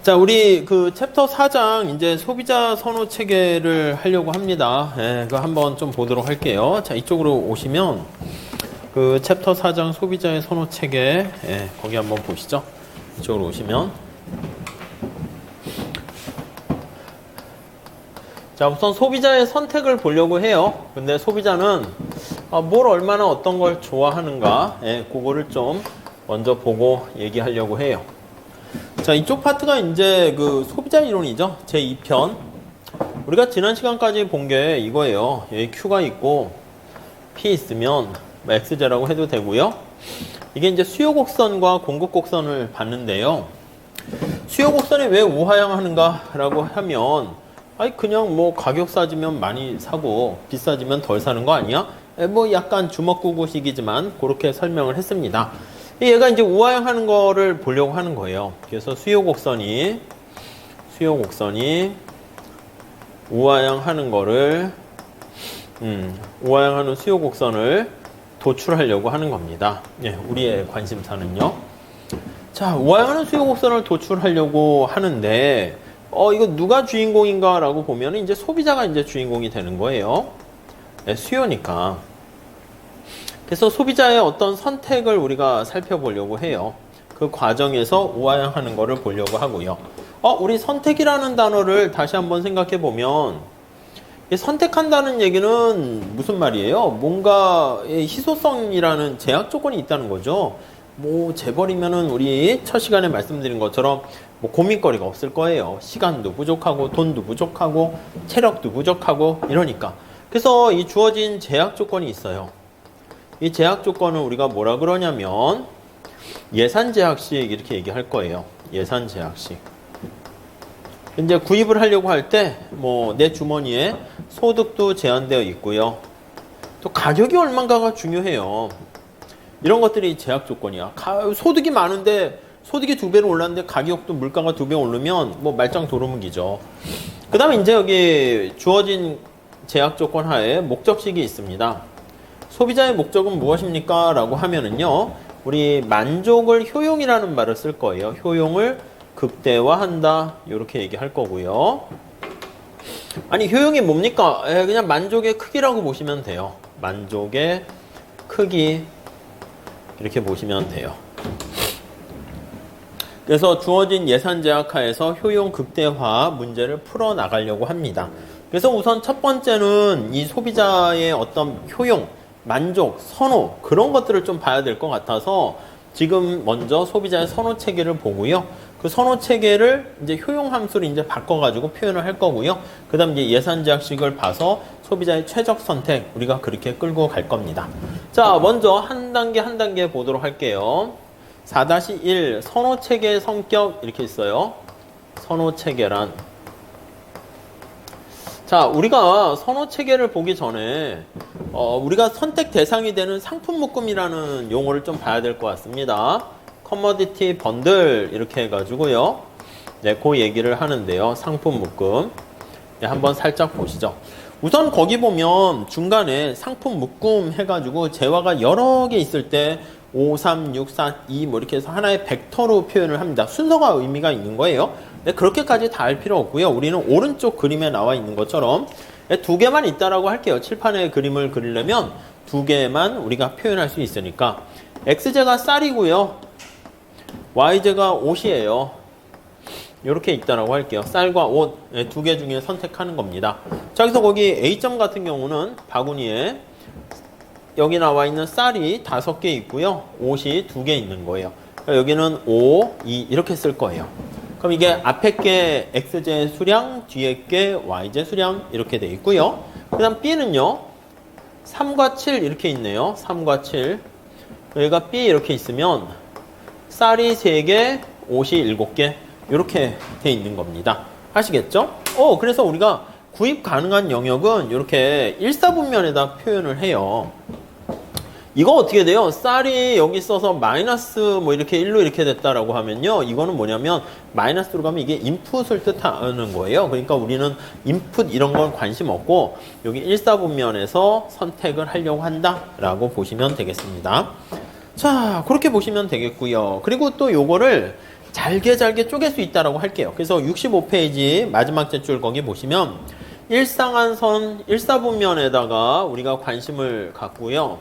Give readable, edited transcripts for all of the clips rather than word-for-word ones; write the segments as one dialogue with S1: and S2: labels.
S1: 자, 우리 그 챕터 4장 이제 소비자 선호 체계를 하려고 합니다. 예, 그거 한번 좀 보도록 할게요. 자, 이쪽으로 오시면 그 챕터 4장 소비자의 선호 체계, 예, 거기 한번 보시죠. 이쪽으로 오시면. 자, 우선 소비자의 선택을 보려고 해요. 근데 소비자는 뭘 얼마나 어떤 걸 좋아하는가, 예, 그거를 좀 먼저 보고 얘기하려고 해요. 자, 이쪽 파트가 이제 그 소비자 이론이죠. 제2편. 우리가 지난 시간까지 본 게 이거예요. 여기 Q가 있고 P 있으면 X제라고 해도 되고요. 이게 이제 수요 곡선과 공급 곡선을 봤는데요. 수요 곡선이 왜 우하향하는가라고 하면, 아니 그냥 뭐 가격 싸지면 많이 사고 비싸지면 덜 사는 거 아니야? 뭐 약간 주먹구구식이지만 그렇게 설명을 했습니다. 얘가 이제 우하향하는 거를 보려고 하는 거예요. 그래서 수요 곡선이 우하향하는 거를 우하향하는 수요 곡선을 도출하려고 하는 겁니다. 예, 우리의 관심사는요. 자, 우하향하는 수요 곡선을 도출하려고 하는데 이거 누가 주인공인가라고 보면 이제 소비자가 이제 주인공이 되는 거예요. 예, 수요니까. 그래서 소비자의 어떤 선택을 우리가 살펴보려고 해요. 그 과정에서 우하향하는 거를 보려고 하고요. 우리 선택이라는 단어를 다시 한번 생각해 보면, 선택한다는 얘기는 무슨 말이에요? 뭔가의 희소성이라는 제약 조건이 있다는 거죠. 뭐 재벌이면은 우리 첫 시간에 말씀드린 것처럼 뭐 고민거리가 없을 거예요. 시간도 부족하고 돈도 부족하고 체력도 부족하고 이러니까. 그래서 이 주어진 제약 조건이 있어요. 이 제약 조건을 우리가 뭐라 그러냐면 예산 제약식 이렇게 얘기할 거예요. 예산 제약식. 이제 구입을 하려고 할 때 뭐 내 주머니에 소득도 제한되어 있고요. 또 가격이 얼마인가가 중요해요. 이런 것들이 제약 조건이야. 소득이 많은데 소득이 2배로 올랐는데 가격도 물가가 2배 오르면 뭐 말짱 도루묵이죠. 그 다음에 이제 여기 주어진 제약 조건 하에 목적식이 있습니다. 소비자의 목적은 무엇입니까? 라고 하면은요, 우리 만족을 효용이라는 말을 쓸 거예요. 효용을 극대화한다. 이렇게 얘기할 거고요. 아니, 효용이 뭡니까? 그냥 만족의 크기라고 보시면 돼요. 만족의 크기. 이렇게 보시면 돼요. 그래서 주어진 예산 제약하에서 효용 극대화 문제를 풀어 나가려고 합니다. 그래서 우선 첫 번째는 이 소비자의 어떤 효용, 만족, 선호 그런 것들을 좀 봐야 될 것 같아서 지금 먼저 소비자의 선호 체계를 보고요. 그 선호 체계를 이제 효용 함수로 이제 바꿔가지고 표현을 할 거고요. 그 다음 이제 예산 제약식을 봐서 소비자의 최적 선택 우리가 그렇게 끌고 갈 겁니다. 자, 먼저 한 단계 보도록 할게요. 4-1 선호 체계의 성격 이렇게 있어요. 선호 체계란. 자, 우리가 선호 체계를 보기 전에 우리가 선택 대상이 되는 상품 묶음이라는 용어를 좀 봐야 될 것 같습니다. 커머디티 번들 이렇게 해가지고요. 네, 그 얘기를 하는데요. 상품 묶음. 네, 한번 살짝 보시죠. 우선 거기 보면 중간에 상품 묶음 해가지고 재화가 여러 개 있을 때 5, 3, 6, 4, 2 뭐 이렇게 해서 하나의 벡터로 표현을 합니다. 순서가 의미가 있는 거예요. 네, 그렇게까지 다 할 필요 없고요. 우리는 오른쪽 그림에 나와 있는 것처럼 네, 2개만 있다라고 할게요. 칠판에 그림을 그리려면 2개만 우리가 표현할 수 있으니까 X제가 쌀이고요. Y제가 옷이에요. 이렇게 있다라고 할게요. 쌀과 옷 네, 2개 중에 선택하는 겁니다. 자, 그래서 거기 A점 같은 경우는 바구니에 여기 나와 있는 쌀이 5개 있고요. 옷이 2개 있는 거예요. 여기는 5, 2 이렇게 쓸 거예요. 그럼 이게 앞에 게 X제 수량, 뒤에 게 Y제 수량 이렇게 돼 있고요. 그 다음 B는요. 3과 7 이렇게 있네요. 3과 7. 여기가 B 이렇게 있으면 쌀이 3개, 옷이 7개 이렇게 돼 있는 겁니다. 아시겠죠? 그래서 우리가 구입 가능한 영역은 이렇게 일사분면에다 표현을 해요. 이거 어떻게 돼요? 쌀이 여기 써서 마이너스 뭐 이렇게 1로 이렇게 됐다라고 하면요. 이거는 뭐냐면 마이너스로 가면 이게 인풋을 뜻하는 거예요. 그러니까 우리는 인풋 이런 건 관심 없고 여기 일사분면에서 선택을 하려고 한다라고 보시면 되겠습니다. 자, 그렇게 보시면 되겠고요. 그리고 또 요거를 잘게 잘게 쪼갤 수 있다라고 할게요. 그래서 65페이지 마지막 줄 거기 보시면 일상한선 일사분면에다가 우리가 관심을 갖고요.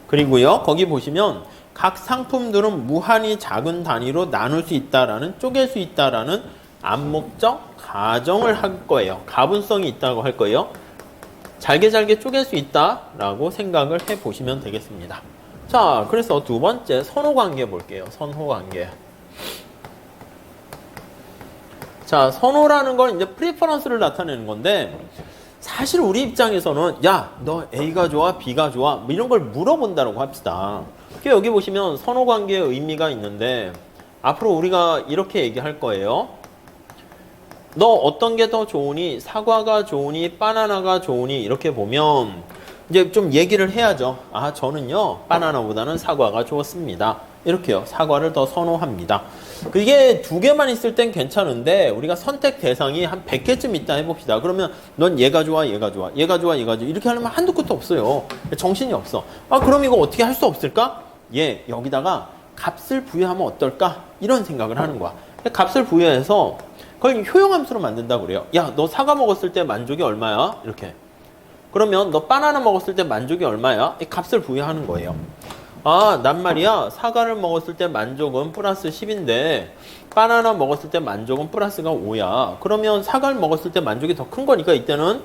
S1: 그리고요, 거기 보시면 각 상품들은 무한히 작은 단위로 나눌 수 있다라는, 쪼갤 수 있다라는 암묵적 가정을 할 거예요. 가분성이 있다고 할 거예요. 잘게 잘게 쪼갤 수 있다라고 생각을 해 보시면 되겠습니다. 자, 그래서 두 번째 선호관계 볼게요. 선호관계. 자, 선호라는 건 이제 프리퍼런스를 나타내는 건데, 사실 우리 입장에서는 야, 너 A가 좋아, B가 좋아, 뭐 이런 걸 물어본다고 합시다. 여기 보시면 선호관계의 의미가 있는데, 앞으로 우리가 이렇게 얘기할 거예요. 너 어떤 게 더 좋으니? 사과가 좋으니? 바나나가 좋으니? 이렇게 보면 이제 좀 얘기를 해야죠. 아, 저는요 바나나보다는 사과가 좋습니다. 이렇게요. 사과를 더 선호합니다. 이게 두 개만 있을 땐 괜찮은데 우리가 선택 대상이 한 100개쯤 있다 해봅시다. 그러면 넌 얘가 좋아, 얘가 좋아, 얘가 좋아, 얘가 좋아, 이렇게 하려면 한두 끝도 없어요. 정신이 없어. 아, 그럼 이거 어떻게 할 수 없을까? 여기다가 값을 부여하면 어떨까? 이런 생각을 하는 거야. 값을 부여해서 그걸 효용함수로 만든다고 그래요. 야, 너 사과 먹었을 때 만족이 얼마야? 이렇게. 그러면 너 바나나 먹었을 때 만족이 얼마야? 이 값을 부여하는 거예요. 아, 난 말이야, 사과를 먹었을 때 만족은 플러스 10인데 바나나 먹었을 때 만족은 플러스가 5야. 그러면 사과를 먹었을 때 만족이 더 큰 거니까 이때는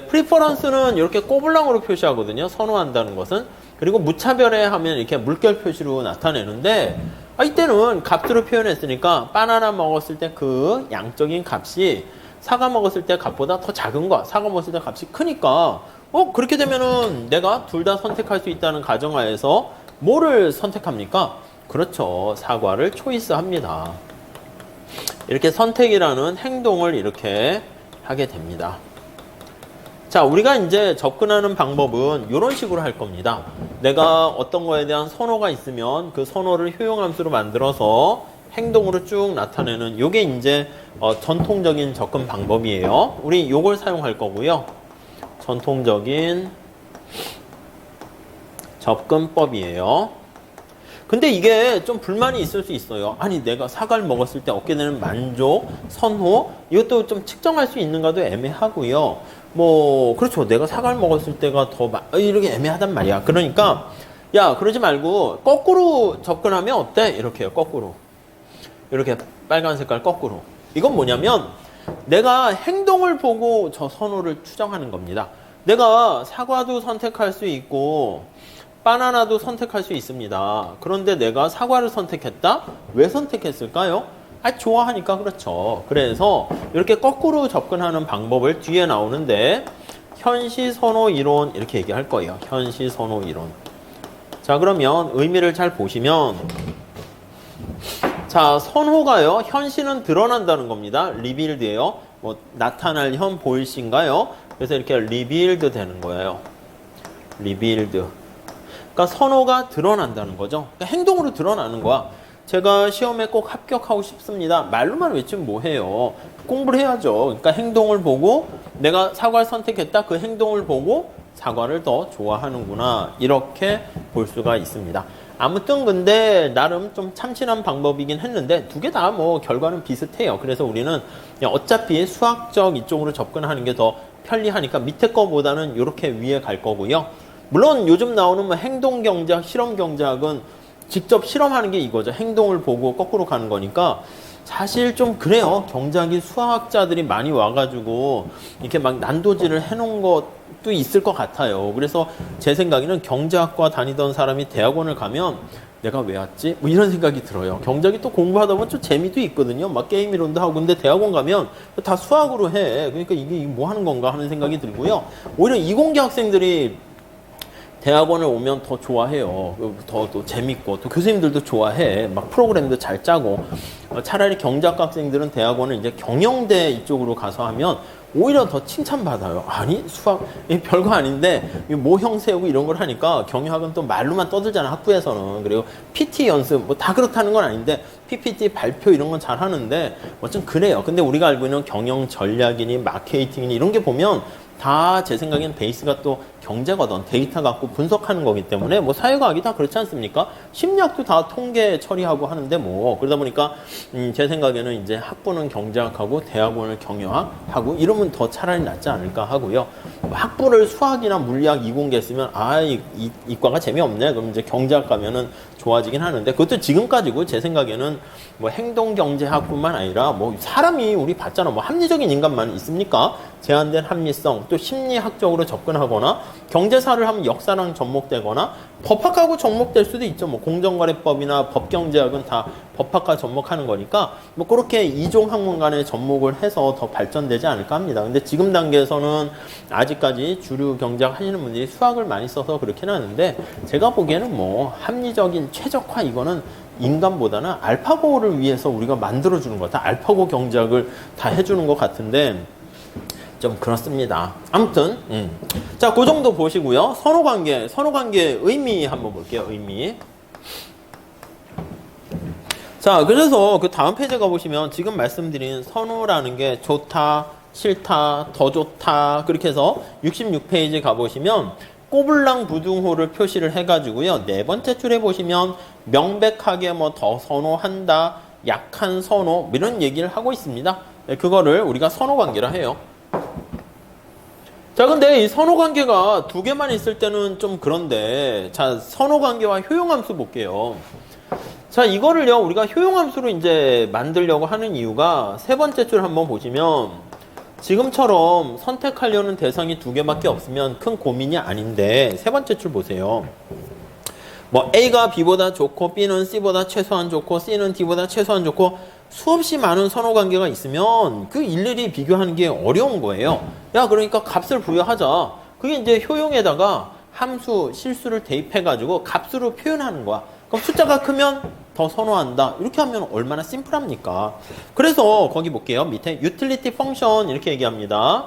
S1: 프리퍼런스는 이렇게 꼬불랑으로 표시하거든요. 선호한다는 것은. 그리고 무차별해 하면 이렇게 물결 표시로 나타내는데, 이때는 값으로 표현했으니까 바나나 먹었을 때 그 양적인 값이 사과 먹었을 때 값보다 더 작은 거야. 사과 먹었을 때 값이 크니까 그렇게 되면은 내가 둘 다 선택할 수 있다는 가정하에서 뭐를 선택합니까? 그렇죠. 사과를 초이스합니다. 이렇게 선택이라는 행동을 이렇게 하게 됩니다. 자, 우리가 이제 접근하는 방법은 이런 식으로 할 겁니다. 내가 어떤 거에 대한 선호가 있으면 그 선호를 효용함수로 만들어서 행동으로 쭉 나타내는 요게 이제 전통적인 접근 방법이에요. 우리 요걸 사용할 거고요. 전통적인 접근법이에요. 근데 이게 좀 불만이 있을 수 있어요. 아니, 내가 사과를 먹었을 때 얻게 되는 만족, 선호, 이것도 좀 측정할 수 있는가도 애매하고요. 그렇죠. 내가 사과를 먹었을 때가 더 이렇게 애매하단 말이야. 그러니까 야, 그러지 말고 거꾸로 접근하면 어때? 이렇게요. 거꾸로. 이렇게 빨간 색깔 거꾸로. 이건 뭐냐면 내가 행동을 보고 저 선호를 추정하는 겁니다. 내가 사과도 선택할 수 있고 바나나도 선택할 수 있습니다. 그런데 내가 사과를 선택했다? 왜 선택했을까요? 좋아하니까 그렇죠. 그래서 이렇게 거꾸로 접근하는 방법을 뒤에 나오는데 현시선호 이론 이렇게 얘기할 거예요. 현시선호 이론. 자, 그러면 의미를 잘 보시면 자, 선호가요. 현시는 드러난다는 겁니다. 리빌드예요. 나타날 현 보일 시인가요? 그래서 이렇게 리빌드 되는 거예요. 리빌드. 그러니까 선호가 드러난다는 거죠. 그러니까 행동으로 드러나는 거야. 제가 시험에 꼭 합격하고 싶습니다. 말로만 외치면 뭐해요? 공부를 해야죠. 그러니까 행동을 보고 내가 사과를 선택했다. 그 행동을 보고 사과를 더 좋아하는구나. 이렇게 볼 수가 있습니다. 아무튼 근데 나름 좀 참신한 방법이긴 했는데 두 개 다 결과는 비슷해요. 그래서 우리는 어차피 수학적 이쪽으로 접근하는 게 더 편리하니까 밑에 거보다는 이렇게 위에 갈 거고요. 물론 요즘 나오는 행동 경제학, 실험 경제학은 직접 실험하는 게 이거죠. 행동을 보고 거꾸로 가는 거니까 사실 좀 그래요. 경제학이 수학자들이 많이 와가지고 이렇게 막 난도질을 해놓은 것도 있을 것 같아요. 그래서 제 생각에는 경제학과 다니던 사람이 대학원을 가면 내가 왜 왔지? 이런 생각이 들어요. 경제학이 또 공부하다 보면 좀 재미도 있거든요. 막 게임 이론도 하고. 근데 대학원 가면 다 수학으로 해. 그러니까 이게 뭐 하는 건가 하는 생각이 들고요. 오히려 이공계 학생들이 대학원을 오면 더 좋아해요. 더 재밌고 또 교수님들도 좋아해. 막 프로그램도 잘 짜고. 차라리 경제학과 학생들은 대학원을 이제 경영대 이쪽으로 가서 하면 오히려 더 칭찬받아요. 아니, 수학 별거 아닌데 모형 세우고 이런 걸 하니까 경영학은 또 말로만 떠들잖아, 학부에서는. 그리고 PT 연습 다 그렇다는 건 아닌데 PPT 발표 이런 건 잘 하는데 좀 그래요. 근데 우리가 알고 있는 경영 전략이니 마케팅이니 이런 게 보면 다 제 생각엔 베이스가 또 경제거든. 데이터 갖고 분석하는 거기 때문에 뭐 사회과학이 다 그렇지 않습니까? 심리학도 다 통계 처리하고 하는데 뭐 그러다 보니까 제 생각에는 이제 학부는 경제학하고 대학원을 경영학하고 이러면 더 차라리 낫지 않을까 하고요. 학부를 수학이나 물리학 이공계 쓰면 이과가 재미없네. 그럼 이제 경제학 가면은 좋아지긴 하는데 그것도 지금까지고 제 생각에는 뭐 행동경제학뿐만 아니라 뭐 사람이 우리 봤잖아. 뭐 합리적인 인간만 있습니까? 제한된 합리성 또 심리학적으로 접근하거나 경제사를 하면 역사랑 접목되거나 법학하고 접목될 수도 있죠. 뭐 공정거래법이나 법경제학은 다 법학과 접목하는 거니까 뭐 그렇게 이종 학문 간에 접목을 해서 더 발전되지 않을까 합니다. 근데 지금 단계에서는 아직까지 주류 경제학 하시는 분들이 수학을 많이 써서 그렇긴 하는데 제가 보기에는 뭐 합리적인 최적화 이거는 인간보다는 알파고를 위해서 우리가 만들어주는 것 같아. 알파고 경제학을 다 해주는 것 같은데 좀 그렇습니다. 아무튼 자, 그 정도 보시고요. 선호관계 의미 한번 볼게요. 의미. 자, 그래서 그 다음 페이지 가보시면 지금 말씀드린 선호라는 게 좋다, 싫다, 더 좋다 그렇게 해서 66페이지 가보시면 꼬불랑 부등호를 표시를 해가지고요. 네 번째 줄에 보시면 명백하게 뭐 더 선호한다, 약한 선호 이런 얘기를 하고 있습니다. 네, 그거를 우리가 선호관계라 해요. 자, 근데 이 선호관계가 두 개만 있을 때는 좀 그런데 자, 선호관계와 효용함수 볼게요. 자, 이거를요 우리가 효용함수로 이제 만들려고 하는 이유가 세 번째 줄 한번 보시면 지금처럼 선택하려는 대상이 두 개밖에 없으면 큰 고민이 아닌데 세 번째 줄 보세요. 뭐 A가 B보다 좋고 B는 C보다 최소한 좋고 C는 D보다 최소한 좋고 수없이 많은 선호관계가 있으면 그 일일이 비교하는 게 어려운 거예요. 야, 그러니까 값을 부여하자. 그게 이제 효용에다가 함수, 실수를 대입해가지고 값으로 표현하는 거야. 그럼 숫자가 크면 더 선호한다. 이렇게 하면 얼마나 심플합니까? 그래서 거기 볼게요. 밑에 utility function 이렇게 얘기합니다.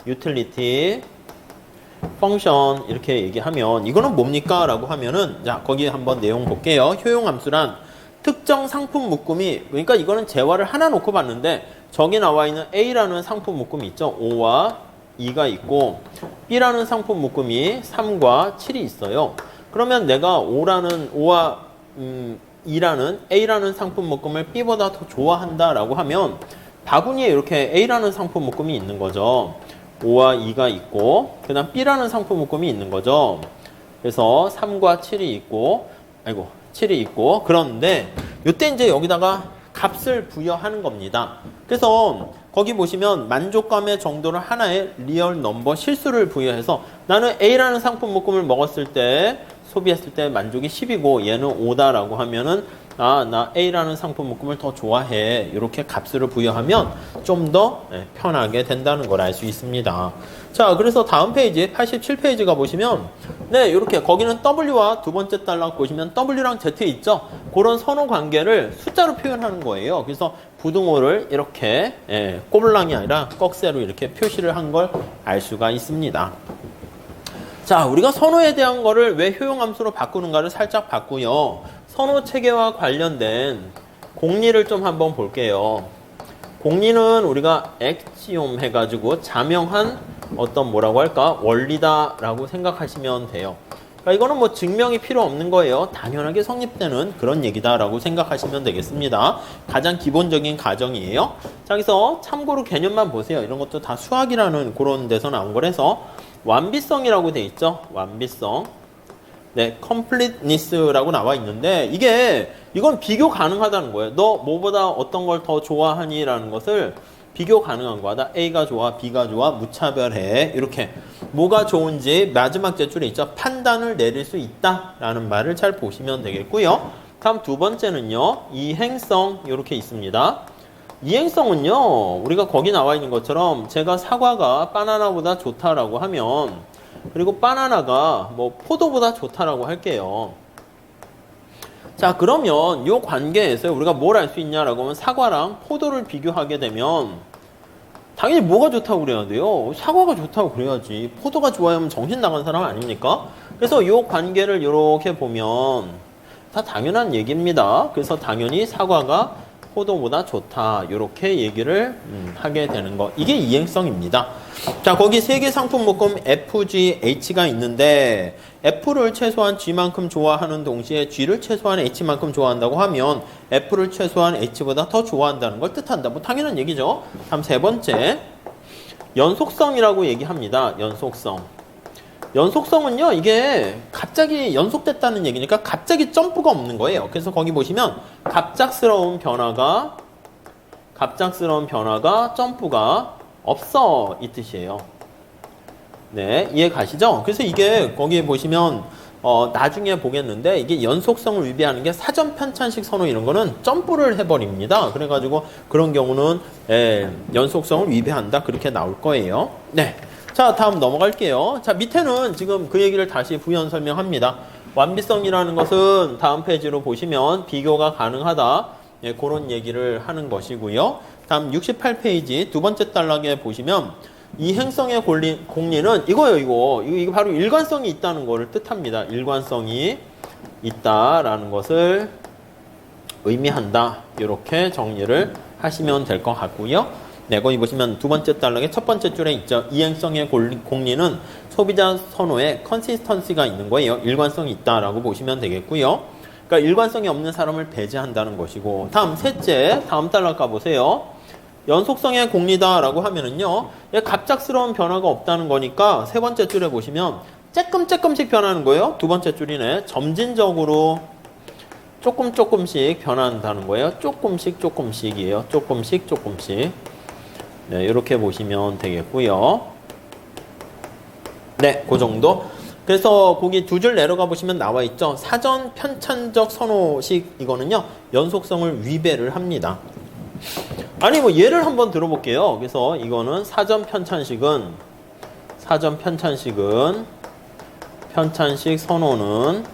S1: utility function 이렇게 얘기하면 이거는 뭡니까? 라고 하면은 자, 거기 한번 내용 볼게요. 효용함수란 특정 상품 묶음이 그러니까 이거는 재화를 하나 놓고 봤는데 저기 나와 있는 A라는 상품 묶음이 있죠. 5와 2가 있고 B라는 상품 묶음이 3과 7이 있어요. 그러면 내가 5와 2라는 A라는 상품 묶음을 B보다 더 좋아한다라고 하면 바구니에 이렇게 A라는 상품 묶음이 있는 거죠. 5와 2가 있고 그 다음 B라는 상품 묶음이 있는 거죠. 그래서 3과 7이 있고 7이 있고 그런데 이때 이제 여기다가 값을 부여하는 겁니다. 그래서 거기 보시면 만족감의 정도를 하나의 리얼 넘버 실수를 부여해서 나는 A라는 상품 묶음을 먹었을 때 소비했을 때 만족이 10이고 얘는 5다라고 하면은 나 A라는 상품 묶음을 더 좋아해. 이렇게 값을 부여하면 좀 더 편하게 된다는 걸 알 수 있습니다. 자, 그래서 다음 페이지 87페이지 가보시면 네, 이렇게 거기는 W와 두 번째 단락 보시면 W랑 Z 있죠? 그런 선호 관계를 숫자로 표현하는 거예요. 그래서 부등호를 이렇게 꼬불랑이 아니라 꺽쇠로 이렇게 표시를 한 걸 알 수가 있습니다. 자, 우리가 선호에 대한 거를 왜 효용함수로 바꾸는가를 살짝 봤고요. 선호 체계와 관련된 공리를 좀 한번 볼게요. 공리는 우리가 액시옴 해가지고 자명한 어떤 뭐라고 할까? 원리다라고 생각하시면 돼요. 그러니까 이거는 뭐 증명이 필요 없는 거예요. 당연하게 성립되는 그런 얘기다라고 생각하시면 되겠습니다. 가장 기본적인 가정이에요. 자, 여기서 참고로 개념만 보세요. 이런 것도 다 수학이라는 그런 데서 나온 거라서 완비성이라고 돼 있죠. 완비성. 네, completeness라고 나와 있는데 이건 비교 가능하다는 거예요. 너 뭐보다 어떤 걸 더 좋아하니? 라는 것을 비교 가능한 거다. A가 좋아, B가 좋아, 무차별해. 이렇게 뭐가 좋은지 마지막 제출에 있죠. 판단을 내릴 수 있다 라는 말을 잘 보시면 되겠고요. 다음 두 번째는요. 이행성 이렇게 있습니다. 이행성은요. 우리가 거기 나와 있는 것처럼 제가 사과가 바나나보다 좋다라고 하면 그리고 바나나가 뭐 포도보다 좋다라고 할게요. 자, 그러면 이 관계에서 우리가 뭘 알 수 있냐라고 하면 사과랑 포도를 비교하게 되면 당연히 뭐가 좋다고 그래야 돼요? 사과가 좋다고 그래야지. 포도가 좋아하면 정신 나간 사람 아닙니까? 그래서 이 관계를 이렇게 보면 다 당연한 얘기입니다. 그래서 당연히 사과가 포도보다 좋다. 이렇게 얘기를 하게 되는 거. 이게 이행성입니다. 자, 거기 세 개 상품 묶음 F, G, H가 있는데 F를 최소한 G만큼 좋아하는 동시에 G를 최소한 H만큼 좋아한다고 하면 F를 최소한 H보다 더 좋아한다는 걸 뜻한다. 뭐 당연한 얘기죠. 다음 세 번째. 연속성이라고 얘기합니다. 연속성. 연속성은요, 이게 갑자기 연속됐다는 얘기니까 갑자기 점프가 없는 거예요. 그래서 거기 보시면 갑작스러운 변화가 점프가 없어 이 뜻이에요. 네, 이해 가시죠? 그래서 이게 거기에 보시면 나중에 보겠는데 이게 연속성을 위배하는 게 사전 편찬식 선호 이런 거는 점프를 해버립니다. 그래가지고 그런 경우는 연속성을 위배한다 그렇게 나올 거예요. 네. 자, 다음 넘어갈게요. 자, 밑에는 지금 그 얘기를 다시 부연 설명합니다. 완비성이라는 것은 다음 페이지로 보시면 비교가 가능하다. 예, 그런 얘기를 하는 것이고요. 다음 68페이지 두 번째 단락에 보시면 이행성의 공리는 이거예요, 이거 바로 일관성이 있다는 것을 뜻합니다. 일관성이 있다라는 것을 의미한다. 이렇게 정리를 하시면 될 것 같고요. 네, 거기 보시면 두 번째 단락의 첫 번째 줄에 있죠. 이행성의 공리는 소비자 선호에 컨시스턴시가 있는 거예요. 일관성이 있다라고 보시면 되겠고요. 그러니까 일관성이 없는 사람을 배제한다는 것이고, 다음 셋째, 다음 단락 가보세요. 연속성의 공리다라고 하면은요, 갑작스러운 변화가 없다는 거니까 세 번째 줄에 보시면 조금씩 변하는 거예요. 두 번째 줄이네. 점진적으로 조금씩 변한다는 거예요. 조금씩이에요. 조금씩. 네, 이렇게 보시면 되겠고요. 네, 그 정도. 그래서 거기 두 줄 내려가 보시면 나와 있죠. 사전 편찬적 선호식 이거는요. 연속성을 위배를 합니다. 아니 뭐 예를 한번 들어볼게요. 그래서 이거는 사전 편찬식 선호는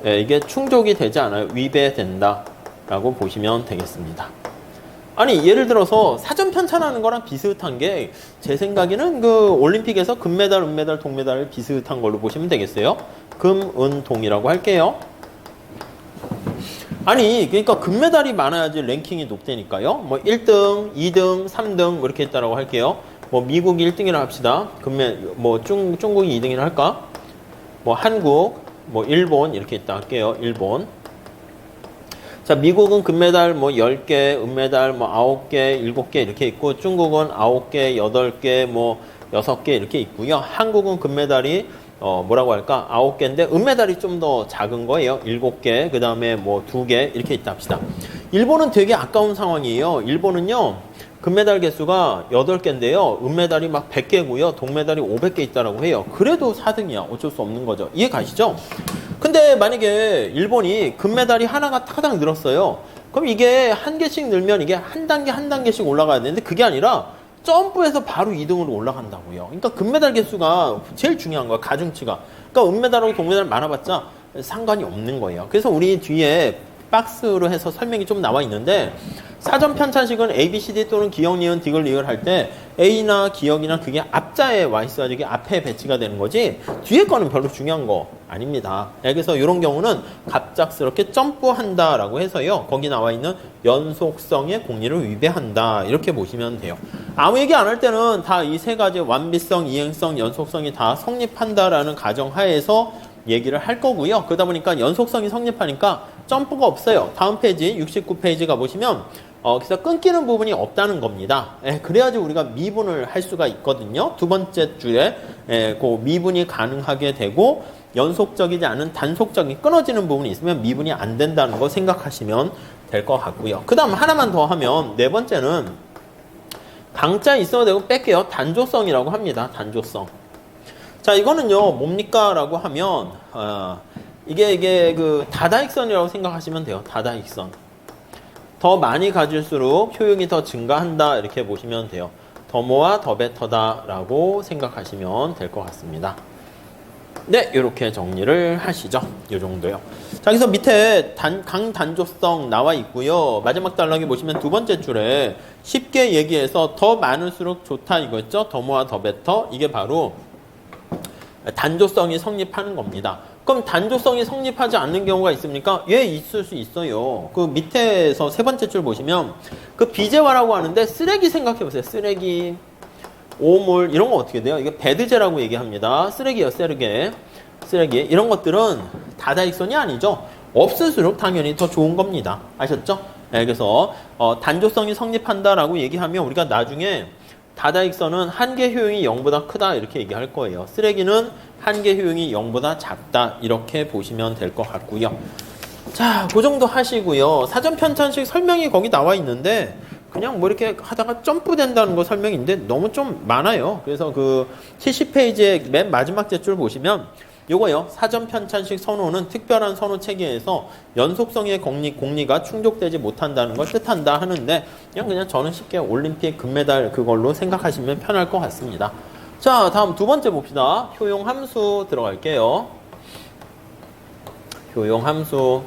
S1: 이게 충족이 되지 않아요. 위배된다라고 보시면 되겠습니다. 아니 예를 들어서 사전 편찬하는 거랑 비슷한 게 제 생각에는 그 올림픽에서 금메달, 은메달, 동메달 비슷한 걸로 보시면 되겠어요. 금, 은, 동이라고 할게요. 아니 그러니까 금메달이 많아야지 랭킹이 높다니까요. 뭐 1등, 2등, 3등 뭐 이렇게 있다라고 할게요. 뭐 미국이 1등이라 합시다. 뭐 중국이 2등이라 할까? 뭐 한국, 뭐 일본 이렇게 있다 할게요. 일본. 자, 미국은 금메달 뭐 10개, 은메달 뭐 9개, 7개 이렇게 있고 중국은 9개, 8개, 뭐 6개 이렇게 있고요. 한국은 금메달이 뭐라고 할까? 9개인데 은메달이 좀 더 작은 거예요. 7개, 그 다음에 뭐 2개 이렇게 있다 합시다. 일본은 되게 아까운 상황이에요. 일본은요. 금메달 개수가 8개인데요. 은메달이 막 100개고요. 동메달이 500개 있다라고 해요. 그래도 4등이야. 어쩔 수 없는 거죠. 이해 가시죠? 근데 만약에 일본이 금메달이 하나가 타당 늘었어요. 그럼 이게 한 개씩 늘면 이게 한 단계씩 올라가야 되는데 그게 아니라 점프해서 바로 2등으로 올라간다고요. 그러니까 금메달 개수가 제일 중요한 거야. 가중치가. 그러니까 은메달하고 동메달 많아봤자 상관이 없는 거예요. 그래서 우리 뒤에 박스로 해서 설명이 좀 나와 있는데 사전 편찬식은 A, B, C, D 또는 기역, 니은, 딕을, 리을 할 때 A나 기역이나 그게 앞자에 와 있어야지 이게 앞에 배치가 되는 거지 뒤에 거는 별로 중요한 거 아닙니다. 그래서 이런 경우는 갑작스럽게 점프한다라고 해서요. 거기 나와 있는 연속성의 공리를 위배한다. 이렇게 보시면 돼요. 아무 얘기 안 할 때는 다 이 세 가지 완비성, 이행성, 연속성이 다 성립한다라는 가정하에서 얘기를 할 거고요. 그러다 보니까 연속성이 성립하니까 점프가 없어요. 다음 페이지 69페이지 가보시면 그래서 끊기는 부분이 없다는 겁니다. 그래야지 우리가 미분을 할 수가 있거든요. 두 번째 줄에 그 미분이 가능하게 되고 연속적이지 않은 단속적인 끊어지는 부분이 있으면 미분이 안 된다는 거 생각하시면 될 것 같고요. 그 다음 하나만 더 하면 네 번째는 강자 있어도 되고 뺄게요. 단조성이라고 합니다. 단조성. 자, 이거는요, 뭡니까? 라고 하면, 이게 그 다다익선이라고 생각하시면 돼요. 다다익선. 더 많이 가질수록 효용이 더 증가한다. 이렇게 보시면 돼요. 더 모아 더 베터다. 라고 생각하시면 될 것 같습니다. 네, 이렇게 정리를 하시죠. 이 정도요. 자, 여기서 밑에 강단조성 나와 있고요. 마지막 단락에 보시면 두 번째 줄에 쉽게 얘기해서 더 많을수록 좋다 이거였죠. 더 모아 더 베터. 이게 바로 단조성이 성립하는 겁니다. 그럼 단조성이 성립하지 않는 경우가 있습니까? 예, 있을 수 있어요. 그 밑에서 세 번째 줄 보시면 그 비재화라고 하는데 쓰레기 생각해 보세요. 쓰레기, 오물 이런 거 어떻게 돼요? 이게 배드제라고 얘기합니다. 쓰레기요, 쓰레기. 이런 것들은 다다익선이 아니죠. 없을수록 당연히 더 좋은 겁니다. 아셨죠? 네, 그래서 단조성이 성립한다라고 얘기하면 우리가 나중에 다다익선은 한계 효용이 0보다 크다 이렇게 얘기할 거예요. 쓰레기는 한계 효용이 0보다 작다 이렇게 보시면 될 것 같고요. 자, 그 정도 하시고요. 사전 편찬식 설명이 거기 나와 있는데 그냥 뭐 이렇게 하다가 점프된다는 거 설명인데 너무 좀 많아요. 그래서 그 70페이지의 맨 마지막 줄 보시면 요거요. 사전 편찬식 선호는 특별한 선호 체계에서 연속성의 공리가 충족되지 못한다는 걸 뜻한다 하는데 그냥 저는 쉽게 올림픽 금메달 그걸로 생각하시면 편할 것 같습니다. 자, 다음 두 번째 봅시다. 효용 함수 들어갈게요. 효용 함수.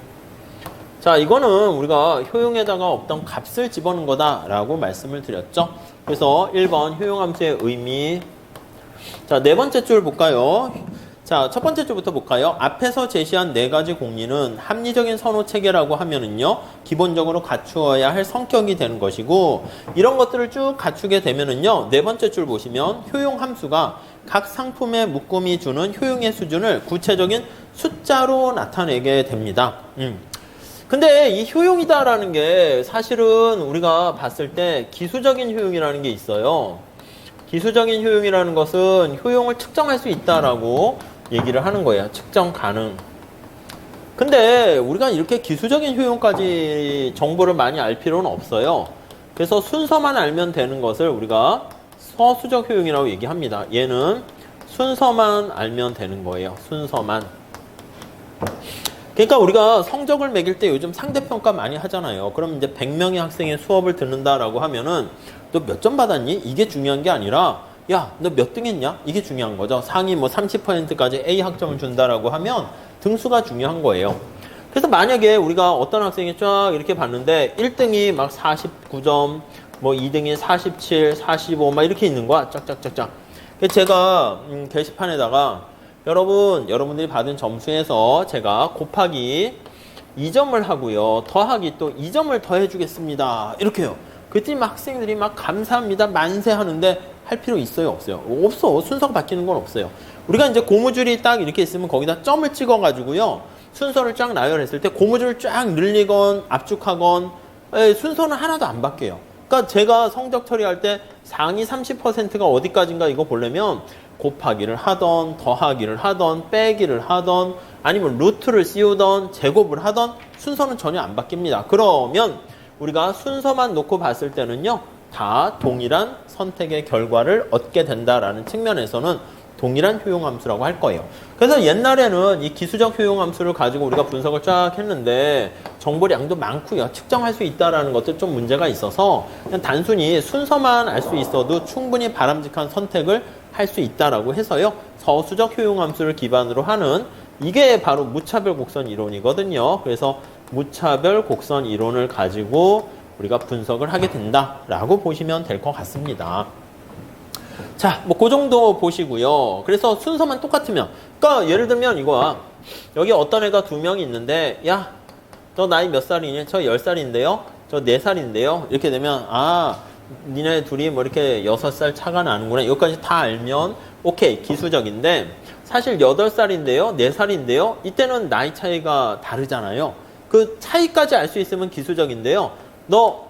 S1: 자, 이거는 우리가 효용에다가 어떤 값을 집어넣은 거다라고 말씀을 드렸죠. 그래서 1번 효용 함수의 의미. 자, 네 번째 줄 볼까요? 자, 첫 번째 줄부터 볼까요? 앞에서 제시한 네 가지 공리는 합리적인 선호 체계라고 하면은요, 기본적으로 갖추어야 할 성격이 되는 것이고, 이런 것들을 쭉 갖추게 되면은요, 네 번째 줄 보시면 효용 함수가 각 상품의 묶음이 주는 효용의 수준을 구체적인 숫자로 나타내게 됩니다. 근데 이 효용이다라는 게 사실은 우리가 봤을 때 기수적인 효용이라는 게 있어요. 기수적인 효용이라는 것은 효용을 측정할 수 있다라고 얘기를 하는 거예요. 측정 가능. 근데 우리가 이렇게 기수적인 효용까지 정보를 많이 알 필요는 없어요. 그래서 순서만 알면 되는 것을 우리가 서수적 효용이라고 얘기합니다. 얘는 순서만 알면 되는 거예요. 순서만. 그러니까 우리가 성적을 매길 때 요즘 상대평가 많이 하잖아요. 그럼 이제 100명의 학생의 수업을 듣는다라고 하면은 너 몇 점 받았니? 이게 중요한 게 아니라 야, 너 몇 등 했냐? 이게 중요한 거죠. 상위 뭐 30%까지 A 학점을 준다라고 하면 등수가 중요한 거예요. 그래서 만약에 우리가 어떤 학생이 쫙 이렇게 봤는데 1등이 막 49점, 뭐 2등이 47, 45 막 이렇게 있는 거야. 짝짝짝짝. 그래서 제가 게시판에다가 여러분들이 받은 점수에서 제가 곱하기 2점을 하고요. 더하기 또 2점을 더해 주겠습니다. 이렇게요. 그랬더니 막 학생들이 막 감사합니다. 만세 하는데 할 필요 있어요? 없어요? 없어. 순서가 바뀌는 건 없어요. 우리가 이제 고무줄이 딱 이렇게 있으면 거기다 점을 찍어 가지고요. 순서를 쫙 나열했을 때 고무줄을 쫙 늘리건 압축하건 순서는 하나도 안 바뀌어요. 그러니까 제가 성적 처리할 때 상위 30%가 어디까지인가 이거 보려면 곱하기를 하던 더하기를 하던 빼기를 하던 아니면 루트를 씌우던 제곱을 하던 순서는 전혀 안 바뀝니다. 그러면 우리가 순서만 놓고 봤을 때는요. 다 동일한 선택의 결과를 얻게 된다라는 측면에서는 동일한 효용함수라고 할 거예요. 그래서 옛날에는 이 기수적 효용함수를 가지고 우리가 분석을 쫙 했는데 정보량도 많고요. 측정할 수 있다라는 것도 좀 문제가 있어서 그냥 단순히 순서만 알 수 있어도 충분히 바람직한 선택을 할 수 있다라고 해서요. 서수적 효용함수를 기반으로 하는 이게 바로 무차별 곡선 이론이거든요. 그래서 무차별 곡선 이론을 가지고 우리가 분석을 하게 된다라고 보시면 될 것 같습니다. 자, 뭐 그 정도 보시고요. 그래서 순서만 똑같으면, 그러니까 예를 들면 이거야. 여기 어떤 애가 2명이 있는데, 야, 너 나이 몇 살이니? 저 10살인데요. 저 4살인데요. 이렇게 되면 니네 둘이 뭐 이렇게 6살 차가 나는구나. 여기까지 다 알면 오케이, 기수적인데 사실 8살인데요, 4살인데요. 이때는 나이 차이가 다르잖아요. 그 차이까지 알 수 있으면 기수적인데요. 너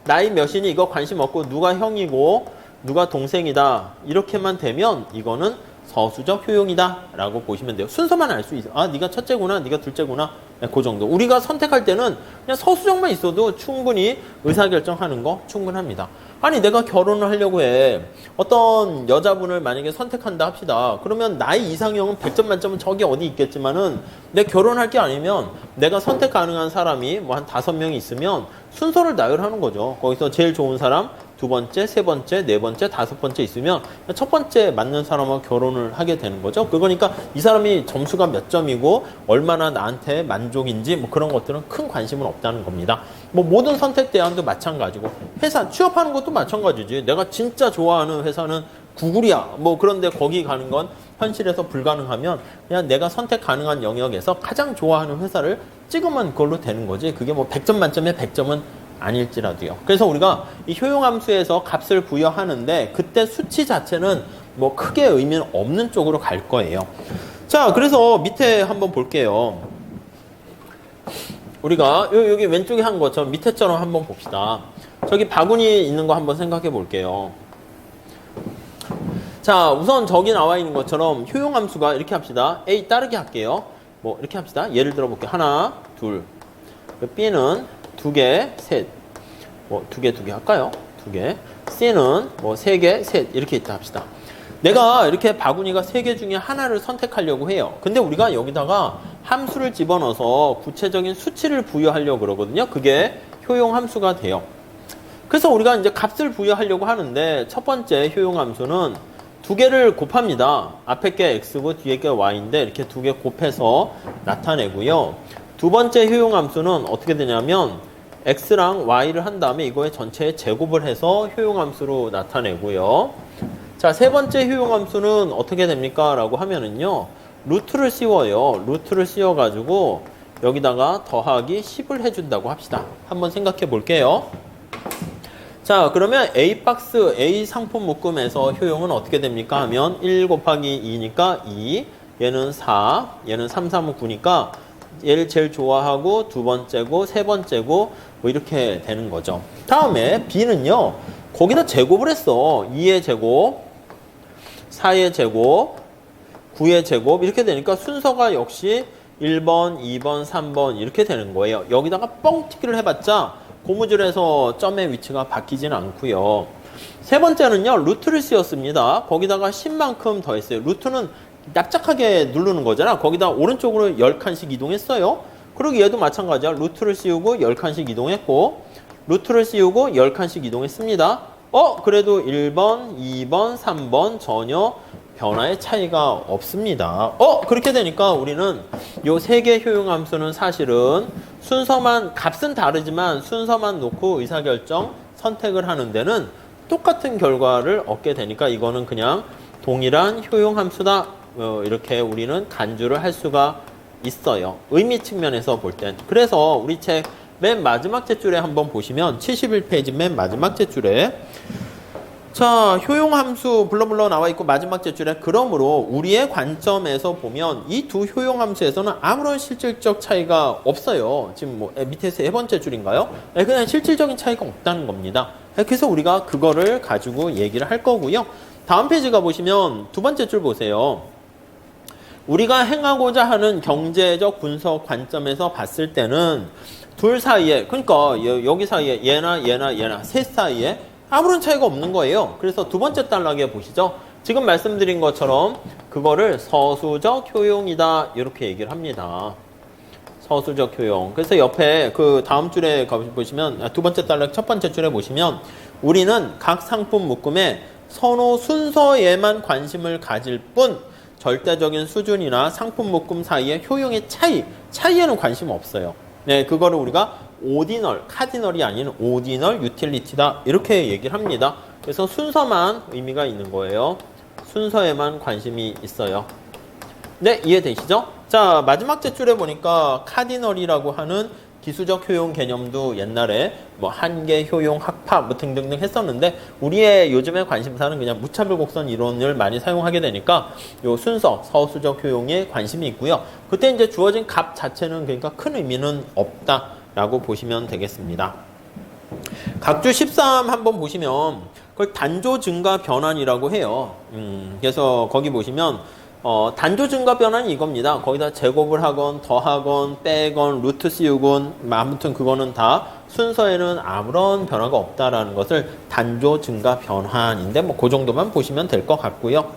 S1: 나이 몇이니 이거 관심 없고 누가 형이고 누가 동생이다 이렇게만 되면 이거는 서수적 효용이다 라고 보시면 돼요. 순서만 알 수 있어. 네가 첫째구나, 네가 둘째구나. 그 정도. 우리가 선택할 때는 그냥 서수적만 있어도 충분히 의사결정하는 거 충분합니다. 아니 내가 결혼을 하려고 해. 어떤 여자분을 만약에 선택한다 합시다. 그러면 나이 이상형은 100점 만점은 저기 어디 있겠지만은 내 결혼할 게 아니면 내가 선택 가능한 사람이 뭐 한 5명이 있으면 순서를 나열하는 거죠. 거기서 제일 좋은 사람, 두 번째, 세 번째, 네 번째, 다섯 번째 있으면 첫 번째 맞는 사람하고 결혼을 하게 되는 거죠. 그거니까 이 사람이 점수가 몇 점이고 얼마나 나한테 만족인지 뭐 그런 것들은 큰 관심은 없다는 겁니다. 뭐 모든 선택 대안도 마찬가지고 회사 취업하는 것도 마찬가지지. 내가 진짜 좋아하는 회사는 구글이야. 뭐 그런데 거기 가는 건 현실에서 불가능하면 그냥 내가 선택 가능한 영역에서 가장 좋아하는 회사를 찍으면 그걸로 되는 거지. 그게 뭐 100점 만점에 100점은 아닐지라도요. 그래서 우리가 이 효용함수에서 값을 부여하는데 그때 수치 자체는 뭐 크게 의미는 없는 쪽으로 갈 거예요. 자, 그래서 밑에 한번 볼게요. 우리가 여기 왼쪽에 한 것처럼 밑에처럼 한번 봅시다. 저기 바구니 있는 거 한번 생각해 볼게요. 자, 우선 저기 나와 있는 것처럼 효용함수가 이렇게 합시다. A 따르게 할게요. 뭐 이렇게 합시다. 예를 들어 볼게요. 하나, 둘. B는 두 개, 셋. 뭐 두 개 할까요? 두 개. C는 뭐 세 개, 셋. 이렇게 있다 합시다. 내가 이렇게 바구니가 세 개 중에 하나를 선택하려고 해요. 근데 우리가 여기다가 함수를 집어넣어서 구체적인 수치를 부여하려고 그러거든요. 그게 효용함수가 돼요. 그래서 우리가 이제 값을 부여하려고 하는데 첫 번째 효용함수는 두 개를 곱합니다. 앞에 게 x고 뒤에 게 y인데 이렇게 두 개 곱해서 나타내고요. 두 번째 효용함수는 어떻게 되냐면 x랑 y를 한 다음에 이거의 전체에 제곱을 해서 효용함수로 나타내고요. 자, 세 번째 효용함수는 어떻게 됩니까? 라고 하면은요. 루트를 씌워요. 루트를 씌워가지고 여기다가 더하기 10을 해준다고 합시다. 한번 생각해 볼게요. 자, 그러면 A박스 A 상품 묶음에서 효용은 어떻게 됩니까? 하면 1 곱하기 2니까 2, 얘는 4, 얘는 3, 3은 9니까 얘를 제일 좋아하고 두 번째고 세 번째고 뭐 이렇게 되는 거죠. 다음에 B는요. 거기다 제곱을 했어. 2의 제곱, 4의 제곱, 9의 제곱 이렇게 되니까 순서가 역시 1번, 2번, 3번 이렇게 되는 거예요. 여기다가 뻥튀기를 해봤자 고무줄에서 점의 위치가 바뀌지는 않고요. 세 번째는요. 루트를 씌웠습니다. 거기다가 10만큼 더했어요. 루트는 납작하게 누르는 거잖아. 거기다 오른쪽으로 10칸씩 이동했어요. 그리고 얘도 마찬가지야. 루트를 씌우고 10칸씩 이동했고 루트를 씌우고 10칸씩 이동했습니다. 그래도 1번, 2번, 3번 전혀 변화의 차이가 없습니다. 그렇게 되니까 우리는 요 세 개 효용함수는 사실은 순서만, 값은 다르지만 순서만 놓고 의사결정 선택을 하는 데는 똑같은 결과를 얻게 되니까 이거는 그냥 동일한 효용함수다. 이렇게 우리는 간주를 할 수가 있어요. 의미 측면에서 볼 땐. 그래서 우리 책 맨 마지막 째줄에 한번 보시면 71페이지 맨 마지막 째줄에 자, 효용함수 블러블러 나와 있고 마지막 째줄에 그러므로 우리의 관점에서 보면 이 두 효용함수에서는 아무런 실질적 차이가 없어요. 지금 뭐 밑에서 세 번째 줄인가요? 그냥 실질적인 차이가 없다는 겁니다. 그래서 우리가 그거를 가지고 얘기를 할 거고요. 다음 페이지 가보시면 두 번째 줄 보세요. 우리가 행하고자 하는 경제적 분석 관점에서 봤을 때는 둘 사이에, 그러니까 여기 사이에 얘나 셋 사이에 아무런 차이가 없는 거예요. 그래서 두 번째 단락에 보시죠. 지금 말씀드린 것처럼 그거를 서수적 효용이다 이렇게 얘기를 합니다. 서수적 효용. 그래서 옆에 그 다음 줄에 보시면 두 번째 단락 첫 번째 줄에 보시면 우리는 각 상품 묶음의 선호 순서에만 관심을 가질 뿐 절대적인 수준이나 상품 묶음 사이의 효용의 차이에는 관심 없어요. 네, 그거를 우리가 오디널, 카디널이 아닌 오디널 유틸리티다 이렇게 얘기를 합니다. 그래서 순서만 의미가 있는 거예요. 순서에만 관심이 있어요. 네, 이해되시죠? 자, 마지막 째줄에 보니까 카디널이라고 하는 기수적 효용 개념도 옛날에 뭐 한계 효용 학파 뭐 등등등 했었는데 우리의 요즘의 관심사는 그냥 무차별 곡선 이론을 많이 사용하게 되니까 요 순서 서수적 효용에 관심이 있고요. 그때 이제 주어진 값 자체는 그러니까 큰 의미는 없다라고 보시면 되겠습니다. 각주 13 한번 보시면 그걸 단조 증가 변환이라고 해요. 그래서 거기 보시면 단조 증가 변환이 이겁니다. 거기다 제곱을 하건 더하건 빼건 루트 씌우건 아무튼 그거는 다 순서에는 아무런 변화가 없다라는 것을 단조 증가 변환인데 뭐 그 정도만 보시면 될 것 같고요.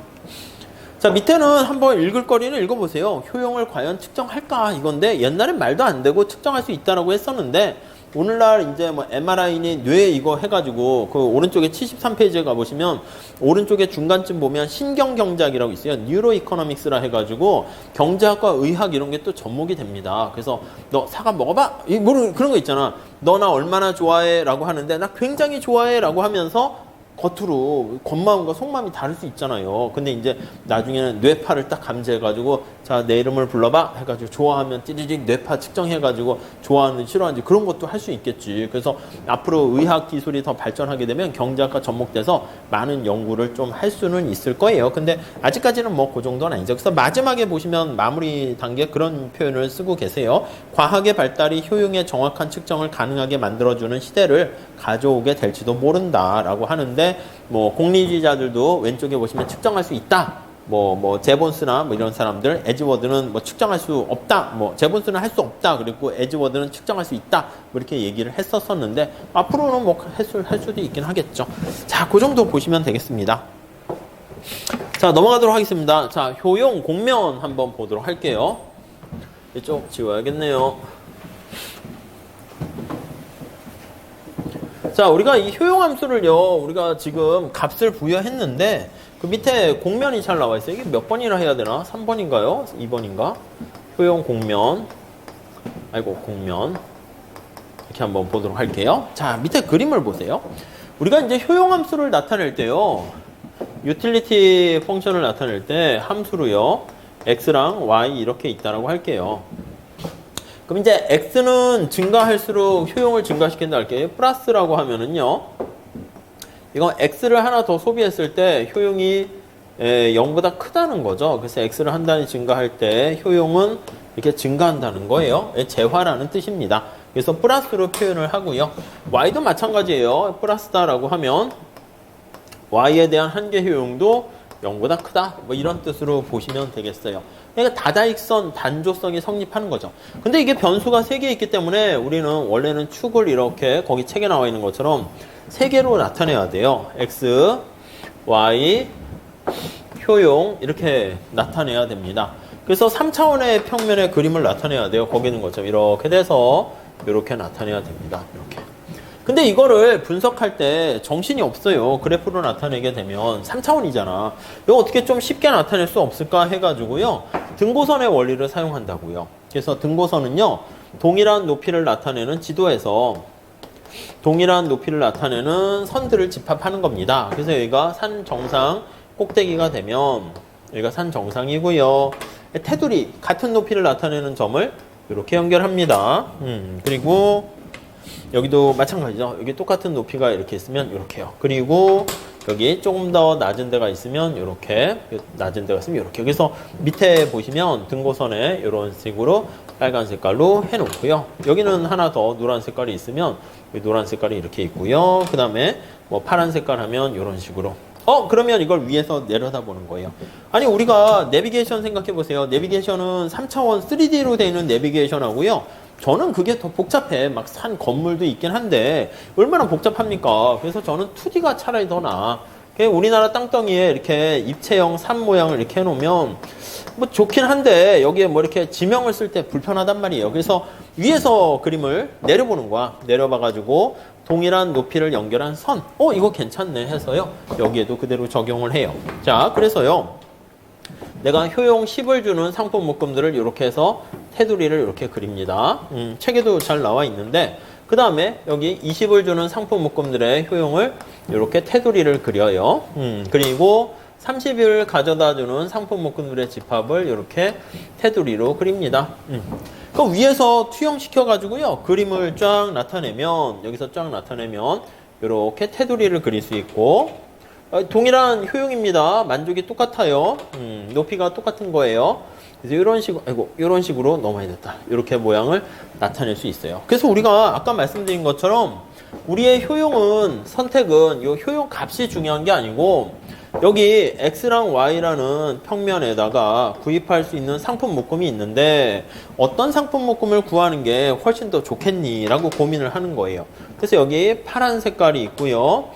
S1: 자, 밑에는 한번 읽을 거리는 읽어보세요. 효용을 과연 측정할까 이건데 옛날엔 말도 안 되고 측정할 수 있다라고 했었는데 오늘날 이제 뭐 MRI니 뇌 이거 해가지고 그 오른쪽에 73페이지에 가보시면 오른쪽에 중간쯤 보면 신경경제학이라고 있어요. 뉴로이코노믹스라 해가지고 경제학과 의학 이런 게 또 접목이 됩니다. 그래서 너 사과 먹어봐? 뭐 그런 거 있잖아. 너 나 얼마나 좋아해? 라고 하는데 나 굉장히 좋아해 라고 하면서 겉으로 겉마음과 속마음이 다를 수 있잖아요. 근데 이제 나중에는 뇌파를 딱 감지해가지고 자, 내 이름을 불러봐 해가지고 좋아하면 띠리릭 뇌파 측정해가지고 좋아하는지 싫어하는지 그런 것도 할 수 있겠지. 그래서 앞으로 의학 기술이 더 발전하게 되면 경제학과 접목돼서 많은 연구를 좀 할 수는 있을 거예요. 근데 아직까지는 뭐 그 정도는 아니죠. 그래서 마지막에 보시면 마무리 단계 그런 표현을 쓰고 계세요. 과학의 발달이 효용의 정확한 측정을 가능하게 만들어주는 시대를 가져오게 될지도 모른다라고 하는데, 뭐 공리주의자들도 왼쪽에 보시면 측정할 수 있다. 제본스나 뭐 이런 사람들, 에즈워드는 뭐 측정할 수 없다. 제본스는 할 수 없다. 그리고 에즈워드는 측정할 수 있다. 뭐 이렇게 얘기를 했었었는데, 앞으로는 뭐 할 수도 있긴 하겠죠. 자, 그 정도 보시면 되겠습니다. 자, 넘어가도록 하겠습니다. 자, 효용 공면 한번 보도록 할게요. 이쪽 지워야겠네요. 자, 우리가 이 효용함수를요, 우리가 지금 값을 부여했는데, 그 밑에 공면이 잘 나와 있어요. 이게 몇 번이라 해야 되나? 3번인가요? 2번인가? 효용 공면. 공면. 이렇게 한번 보도록 할게요. 자, 밑에 그림을 보세요. 우리가 이제 효용함수를 나타낼 때요, 유틸리티 펑션을 나타낼 때 함수로요, x랑 y 이렇게 있다라고 할게요. 그럼 이제 x는 증가할수록 효용을 증가시킨다 할게요. 플러스라고 하면은요, 이건 x를 하나 더 소비했을 때 효용이 0보다 크다는 거죠. 그래서 x를 한 단위 증가할 때 효용은 이렇게 증가한다는 거예요. 재화라는 뜻입니다. 그래서 플러스로 표현을 하고요. y도 마찬가지예요. 플러스다라고 하면 y에 대한 한계 효용도 0보다 크다. 뭐 이런 뜻으로 보시면 되겠어요. 그러니까 다다익선, 단조성이 성립하는 거죠. 근데 이게 변수가 3개 있기 때문에 우리는 원래는 축을 이렇게 거기 책에 나와 있는 것처럼 3개로 나타내야 돼요. x, y, 효용 이렇게 나타내야 됩니다. 그래서 3차원의 평면의 그림을 나타내야 돼요. 거기 있는 것처럼 이렇게 돼서 이렇게 나타내야 됩니다. 이렇게. 근데 이거를 분석할 때 정신이 없어요. 그래프로 나타내게 되면 3차원이잖아. 이거 어떻게 좀 쉽게 나타낼 수 없을까 해가지고요, 등고선의 원리를 사용한다고요. 그래서 등고선은요, 동일한 높이를 나타내는 지도에서 동일한 높이를 나타내는 선들을 집합하는 겁니다. 그래서 여기가 산 정상 꼭대기가 되면 여기가 산 정상이고요. 테두리 같은 높이를 나타내는 점을 이렇게 연결합니다. 그리고 여기도 마찬가지죠. 여기 똑같은 높이가 이렇게 있으면 이렇게요. 그리고 여기 조금 더 낮은 데가 있으면 이렇게, 낮은 데가 있으면 이렇게. 그래서 밑에 보시면 등고선에 이런 식으로 빨간 색깔로 해놓고요. 여기는 하나 더 노란 색깔이 있으면 노란 색깔이 이렇게 있고요. 그 다음에 뭐 파란 색깔 하면 이런 식으로. 그러면 이걸 위에서 내려다보는 거예요. 아니, 우리가 내비게이션 생각해 보세요. 내비게이션은 3차원 3D로 되어 있는 내비게이션 하고요. 저는 그게 더 복잡해. 막 산 건물도 있긴 한데 얼마나 복잡합니까? 그래서 저는 2D가 차라리 더 나아. 우리나라 땅덩이에 이렇게 입체형 산 모양을 이렇게 해놓으면 뭐 좋긴 한데 여기에 뭐 이렇게 지명을 쓸 때 불편하단 말이에요. 그래서 위에서 그림을 내려보는 거야. 내려봐가지고 동일한 높이를 연결한 선. 이거 괜찮네 해서요, 여기에도 그대로 적용을 해요. 자, 그래서요, 내가 효용 10을 주는 상품 묶음들을 이렇게 해서 테두리를 이렇게 그립니다. 책에도 잘 나와 있는데, 그 다음에 여기 20을 주는 상품 묶음들의 효용을 이렇게 테두리를 그려요. 그리고 30을 가져다 주는 상품 묶음들의 집합을 이렇게 테두리로 그립니다. 그 위에서 투영시켜 가지고요, 그림을 쫙 나타내면, 여기서 쫙 나타내면 이렇게 테두리를 그릴 수 있고, 동일한 효용입니다. 만족이 똑같아요. 높이가 똑같은 거예요. 그래서 이런 식으로 넘어야 됐다. 이렇게 모양을 나타낼 수 있어요. 그래서 우리가 아까 말씀드린 것처럼 우리의 선택은 이 효용 값이 중요한 게 아니고, 여기 x랑 y라는 평면에다가 구입할 수 있는 상품 묶음이 있는데 어떤 상품 묶음을 구하는 게 훨씬 더 좋겠니? 라고 고민을 하는 거예요. 그래서 여기 파란 색깔이 있고요,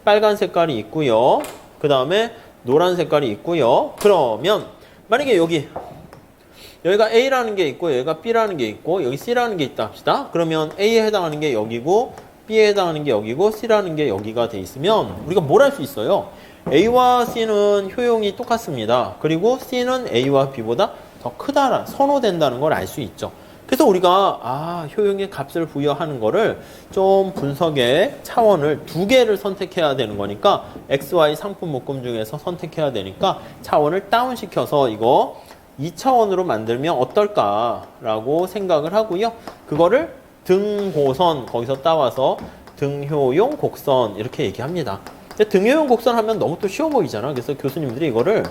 S1: 빨간 색깔이 있고요, 그 다음에 노란 색깔이 있고요. 그러면 만약에 여기가 A라는 게 있고 여기가 B라는 게 있고 여기 C라는 게 있다 합시다. 그러면 A에 해당하는 게 여기고 B에 해당하는 게 여기고 C라는 게 여기가 돼 있으면 우리가 뭘 할 수 있어요? A와 C는 효용이 똑같습니다. 그리고 C는 A와 B보다 더 크다, 선호된다는 걸 알 수 있죠. 그래서 우리가 효용의 값을 부여하는 거를 좀 분석의 차원을 두 개를 선택해야 되는 거니까 XY 상품 묶음 중에서 선택해야 되니까 차원을 다운시켜서 이거 2차원으로 만들면 어떨까라고 생각을 하고요. 그거를 등고선 거기서 따와서 등효용 곡선 이렇게 얘기합니다. 근데 등효용 곡선 하면 너무 또 쉬워 보이잖아. 그래서 교수님들이 이거를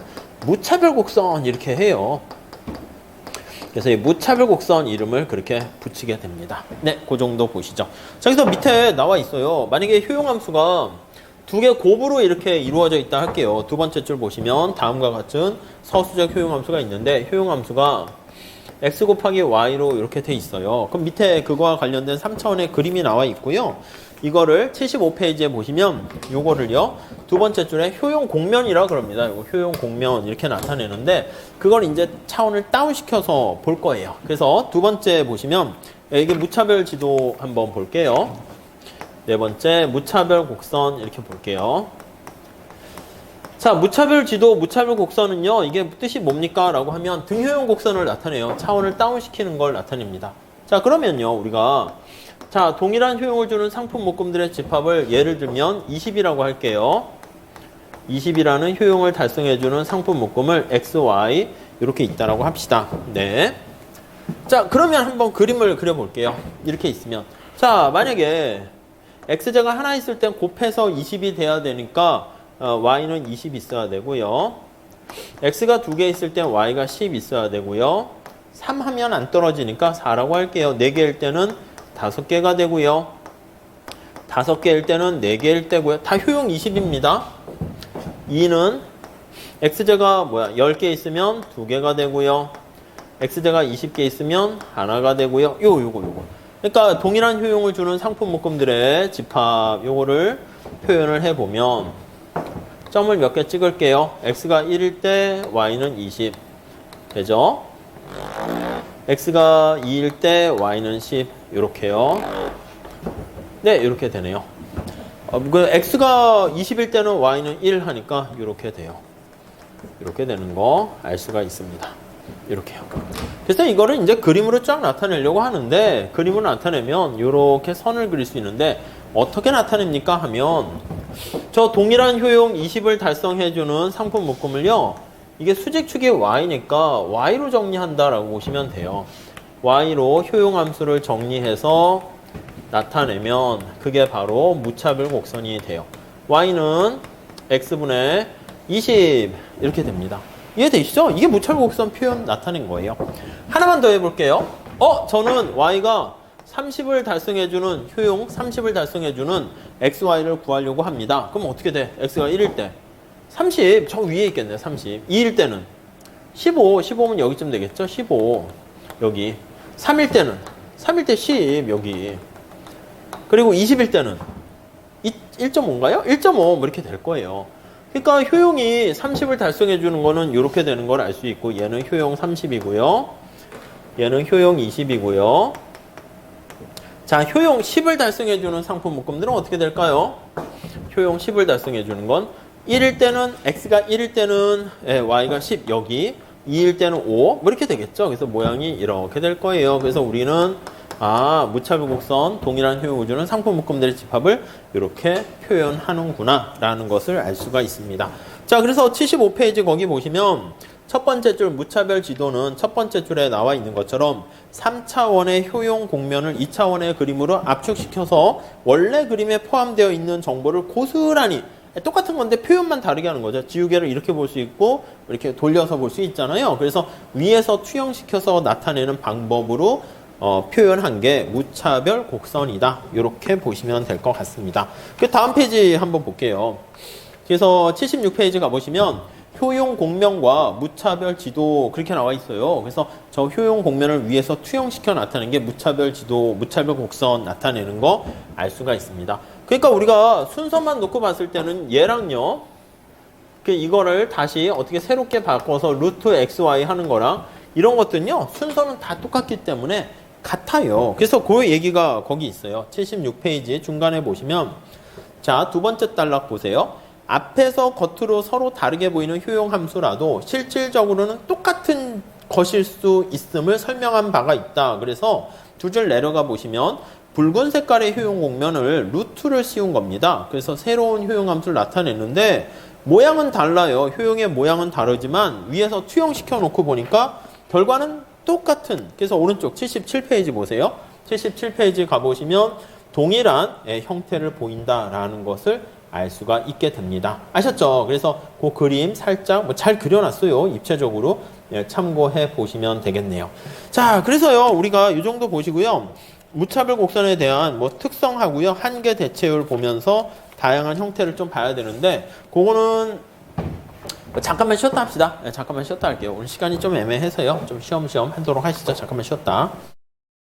S1: 무차별 곡선 이렇게 해요. 그래서 이 무차별 곡선 이름을 그렇게 붙이게 됩니다. 네, 그 정도 보시죠. 자, 여기서 밑에 나와 있어요. 만약에 효용함수가 두 개 곱으로 이렇게 이루어져 있다 할게요. 두 번째 줄 보시면 다음과 같은 서수적 효용함수가 있는데 효용함수가 x 곱하기 y로 이렇게 돼 있어요. 그럼 밑에 그거와 관련된 3차원의 그림이 나와 있고요. 이거를 75페이지에 보시면 요거를요. 두 번째 줄에 효용 공면이라 그럽니다. 이거 효용 공면 이렇게 나타내는데 그걸 이제 차원을 다운시켜서 볼 거예요. 그래서 두 번째 보시면 이게 무차별 지도 한번 볼게요. 네 번째 무차별 곡선 이렇게 볼게요. 자, 무차별 지도, 무차별 곡선은요. 이게 뜻이 뭡니까? 라고 하면 등효용 곡선을 나타내요. 차원을 다운시키는 걸 나타냅니다. 자, 그러면요. 우리가 자, 동일한 효용을 주는 상품 묶음들의 집합을 예를 들면 20이라고 할게요. 20이라는 효용을 달성해주는 상품 묶음을 X, Y 이렇게 있다라고 합시다. 네. 자, 그러면 한번 그림을 그려볼게요. 이렇게 있으면. 자, 만약에 X제가 하나 있을 땐 곱해서 20이 돼야 되니까 Y는 20 있어야 되고요. X가 두 개 있을 땐 Y가 10 있어야 되고요. 3 하면 안 떨어지니까 4라고 할게요. 4개일 때는 5개가 되고요. 5개일 때는 4개일 때고요. 다 효용 20입니다. 2는 X제가 10개 있으면 2개가 되고요. X제가 20개 있으면 하나가 되고요. 요거. 그러니까 동일한 효용을 주는 상품 묶음들의 집합 요거를 표현을 해보면 점을 몇 개 찍을게요. X가 1일 때 Y는 20 되죠? X가 2일 때 Y는 10 이렇게요. 네, 이렇게 되네요. X가 20일 때는 Y는 1 하니까 이렇게 돼요. 이렇게 되는 거 알 수가 있습니다. 이렇게요. 그래서 이거를 이제 그림으로 쫙 나타내려고 하는데 그림으로 나타내면 이렇게 선을 그릴 수 있는데 어떻게 나타냅니까 하면 저 동일한 효용 20을 달성해주는 상품 묶음을요. 이게 수직축이 Y니까 Y로 정리한다라고 보시면 돼요. Y로 효용함수를 정리해서 나타내면 그게 바로 무차별 곡선이 돼요. Y는 X분의 20 이렇게 됩니다. 이해되시죠? 이게 무차별 곡선 표현 나타낸 거예요. 하나만 더 해볼게요. 저는 Y가 30을 달성해주는 효용 30을 달성해주는 XY를 구하려고 합니다. 그럼 어떻게 돼? X가 1일 때 30, 저 위에 있겠네요. 30. 2일 때는 15, 15면 여기쯤 되겠죠? 15 여기. 3일 때는 3일 때 10 여기. 그리고 20일 때는 1.5인가요? 1.5 뭐 이렇게 될 거예요. 그러니까 효용이 30을 달성해 주는 거는 이렇게 되는 걸 알 수 있고 얘는 효용 30이고요. 얘는 효용 20이고요. 자, 효용 10을 달성해 주는 상품 묶음들은 어떻게 될까요? 효용 10을 달성해 주는 건 1일 때는 X가 1일 때는 Y가 10 여기 2일 때는 5 뭐 이렇게 되겠죠. 그래서 모양이 이렇게 될 거예요. 그래서 우리는 무차별 곡선 동일한 효용을 주는 상품 묶음들의 집합을 이렇게 표현하는구나 라는 것을 알 수가 있습니다. 자, 그래서 75페이지 거기 보시면 첫 번째 줄 무차별 지도는 첫 번째 줄에 나와 있는 것처럼 3차원의 효용 공면을 2차원의 그림으로 압축시켜서 원래 그림에 포함되어 있는 정보를 고스란히 똑같은 건데 표현만 다르게 하는 거죠. 지우개를 이렇게 볼 수 있고 이렇게 돌려서 볼 수 있잖아요. 그래서 위에서 투영시켜서 나타내는 방법으로 표현한 게 무차별 곡선이다. 이렇게 보시면 될 것 같습니다. 그 다음 페이지 한번 볼게요. 그래서 76페이지 가보시면 효용 공면과 무차별 지도 그렇게 나와 있어요. 그래서 저 효용 공면을 위에서 투영시켜 나타내는 게 무차별 지도, 무차별 곡선 나타내는 거 알 수가 있습니다. 그러니까 우리가 순서만 놓고 봤을 때는 얘랑요. 이거를 다시 어떻게 새롭게 바꿔서 루트 xy 하는 거랑 이런 것들은요. 순서는 다 똑같기 때문에 같아요. 그래서 그 얘기가 거기 있어요. 76페이지 중간에 보시면 자, 두 번째 단락 보세요. 앞에서 겉으로 서로 다르게 보이는 효용 함수라도 실질적으로는 똑같은 것일 수 있음을 설명한 바가 있다. 그래서 두 줄 내려가 보시면 붉은 색깔의 효용 공면을 루트를 씌운 겁니다. 그래서 새로운 효용함수를 나타냈는데 모양은 달라요. 효용의 모양은 다르지만 위에서 투영시켜 놓고 보니까 결과는 똑같은. 그래서 오른쪽 77페이지 보세요. 77페이지 가보시면 동일한 형태를 보인다라는 것을 알 수가 있게 됩니다. 아셨죠? 그래서 그 그림 살짝 잘 그려놨어요. 입체적으로 참고해 보시면 되겠네요. 자, 그래서요 우리가 이 정도 보시고요. 무차별 곡선에 대한 특성하고요. 한계 대체율 보면서 다양한 형태를 좀 봐야 되는데 그거는 잠깐만 쉬었다 합시다. 잠깐만 쉬었다 할게요. 오늘 시간이 좀 애매해서요. 좀 쉬엄쉬엄 하도록 하시죠. 잠깐만 쉬었다.